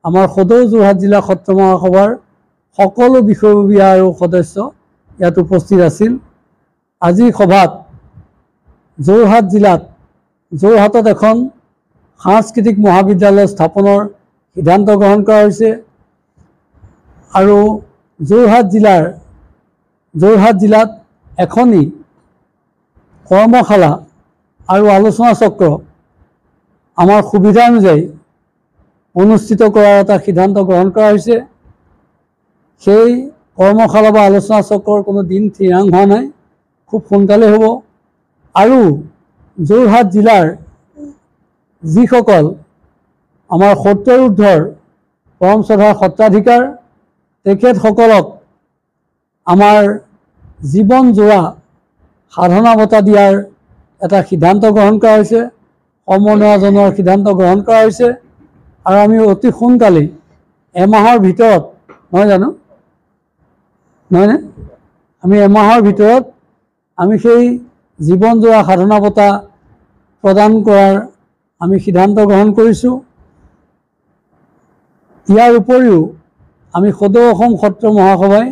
আমাৰ সদৌ যোৰহাট জিলা সত্ৰ মহাসভাৰ সকলো বিষয়ববীয়া আৰু সদস্য ইয়াত উপস্থিত আছিল। আজিৰ সভাত যোৰহাট জিলাত যোৰহাটত এখন সাংস্কৃতিক মহাবিদ্যালয় স্থাপনৰ সিদ্ধান্ত গ্ৰহণ কৰা হৈছে আৰু যোৰহাট জিলাত এখনি কৰ্মশালা আৰু আলোচনা চক্ৰ আমাৰ সুবিধা অনুযায়ী অনুষ্ঠিত কৰাৰ এটা সিদ্ধান্ত গ্ৰহণ কৰা হৈছে। সেই কৰ্মশালা বা আলোচনা চক্ৰৰ কোনো দিন ঠিৰাং হোৱা নাই, খুব সোনকালে হ'ব। আৰু যোৰহাট জিলাৰ যিসকল আমাৰ সত্তৰঊৰ্ধ্বৰ পৰম শ্ৰদ্ধাৰ সত্ৰাধিকাৰ তেখেতসকলক আমাৰ জীৱন জোৰা সাধনা বঁটা দিয়াৰ এটা সিদ্ধান্ত গ্ৰহণ কৰা হৈছে, সমন্বয় জনোৱাৰ সিদ্ধান্ত গ্ৰহণ কৰা হৈছে। আৰু আমি অতি সোনকালেই এমাহৰ ভিতৰত নহয় জানো, নহয়নে, আমি এমাহৰ ভিতৰত আমি সেই জীৱন জোৰা সাধনা বঁটা প্ৰদান কৰাৰ আমি সিদ্ধান্ত গ্ৰহণ কৰিছোঁ। ইয়াৰ উপৰিও আমি সদৌ অসম সত্ৰ মহাসভাই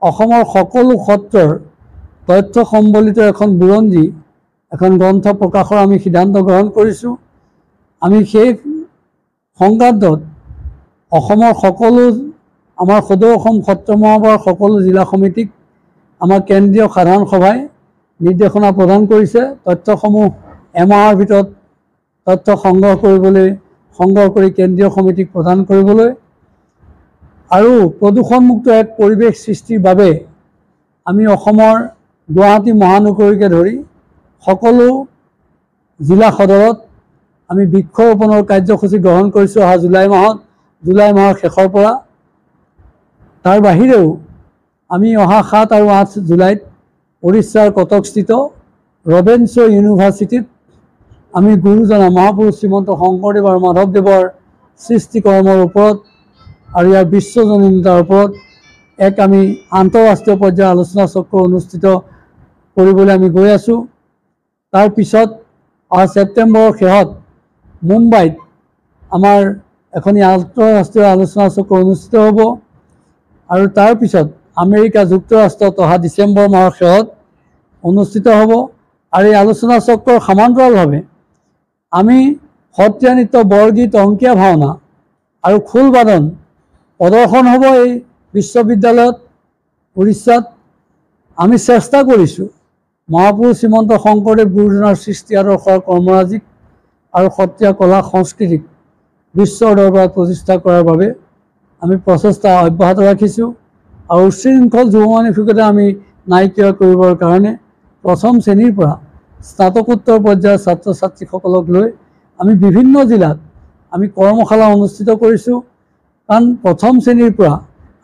অসমৰ সকলো সত্ৰৰ তথ্য সম্বলিত এখন বুৰঞ্জী, এখন গ্ৰন্থ প্ৰকাশৰ আমি সিদ্ধান্ত গ্ৰহণ কৰিছোঁ। আমি সেই সংক্ৰান্তত অসমৰ সকলো আমাৰ সদৌ অসম সত্ৰ মহাসভাৰ সকলো জিলা সমিতিক আমাৰ কেন্দ্ৰীয় সাধাৰণ সভাই নিৰ্দেশনা প্ৰদান কৰিছে তথ্যসমূহ এমাহৰ ভিতৰত তথ্য সংগ্ৰহ কৰি কেন্দ্ৰীয় সমিতিক প্ৰদান কৰিবলৈ। আৰু প্ৰদূষণমুক্ত এক পৰিৱেশ সৃষ্টিৰ বাবে আমি অসমৰ গুৱাহাটী মহানগৰীকে ধৰি সকলো জিলা সদৰত আমি বৃক্ষৰোপণৰ কাৰ্যসূচী গ্ৰহণ কৰিছোঁ অহা জুলাই মাহৰ শেষৰ পৰা। তাৰ বাহিৰেও আমি অহা 7 আৰু 8 জুলাইত উৰিষ্যাৰ কটকস্থিত ৰবেন্স ইউনিভাৰ্চিটিত আমি গুৰুজনা মহাপুৰুষ শ্ৰীমন্ত শংকৰদেৱ আৰু মাধৱদেৱৰ সৃষ্টিকৰ্মৰ ওপৰত আৰু ইয়াৰ বিশ্বজনীনতাৰ ওপৰত এক আমি আন্তঃৰাষ্ট্ৰীয় পৰ্যায়ৰ আলোচনা চক্ৰ অনুষ্ঠিত কৰিবলৈ আমি গৈ আছোঁ। তাৰপিছত অহা ছেপ্টেম্বৰৰ শেষত মুম্বাইত আমাৰ এখনি আন্তঃৰাষ্ট্ৰীয় আলোচনা চক্ৰ অনুষ্ঠিত হ'ব আৰু তাৰপিছত আমেৰিকা যুক্তৰাষ্ট্ৰত অহা ডিচেম্বৰ মাহৰ শেষত অনুষ্ঠিত হ'ব। আৰু এই আলোচনা চক্ৰৰ সমান্তৰালভাৱে আমি সত্ৰীয়া নৃত্য, বৰগীত, অংকীয়া ভাওনা আৰু খোল বাদন প্ৰদৰ্শন হ'ব এই বিশ্ববিদ্যালয়ত উৰিষ্যাত। আমি চেষ্টা কৰিছোঁ মহাপুৰুষ শ্ৰীমন্ত শংকৰদেৱ গুৰুজনাৰ সৃষ্টি আদৰ্শৰ কৰ্মৰাজিক আৰু সত্ৰীয়া কলা সংস্কৃতিক বিশ্বৰ দৰবাৰত প্ৰতিষ্ঠা কৰাৰ বাবে আমি প্ৰচেষ্টা অব্যাহত ৰাখিছোঁ। আৰু উচ্ছৃংখল যুৱ মানসিকতা আমি নাইকিয়া কৰিবৰ কাৰণে প্ৰথম শ্ৰেণীৰ পৰা স্নাতকোত্তৰ পৰ্যায়ৰ ছাত্ৰ ছাত্ৰীসকলক লৈ আমি বিভিন্ন জিলাত আমি কৰ্মশালা অনুষ্ঠিত কৰিছোঁ। কাৰণ প্ৰথম শ্ৰেণীৰ পৰা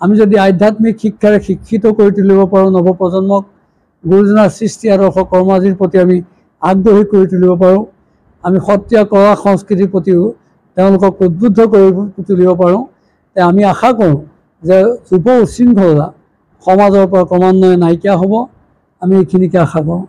আমি যদি আধ্যাত্মিক শিক্ষাৰে শিক্ষিত কৰি তুলিব পাৰোঁ, নৱপ্ৰজন্মক গুৰুজনাৰ সৃষ্টি আদৰ্শ কৰ্মৰাজিৰ প্ৰতি আমি আগ্ৰহী কৰি তুলিব পাৰোঁ, আমি সত্ৰীয়া কলা সংস্কৃতিৰ প্ৰতিও তেওঁলোকক উদ্বুদ্ধ কৰি তুলিব পাৰোঁ, আমি আশা কৰোঁ যে যুৱ উচ্ছৃংখলতা সমাজৰ পৰা ক্ৰমান্বয়ে নাইকিয়া হ'ব। আমি এইখিনিকে আশা কৰোঁ।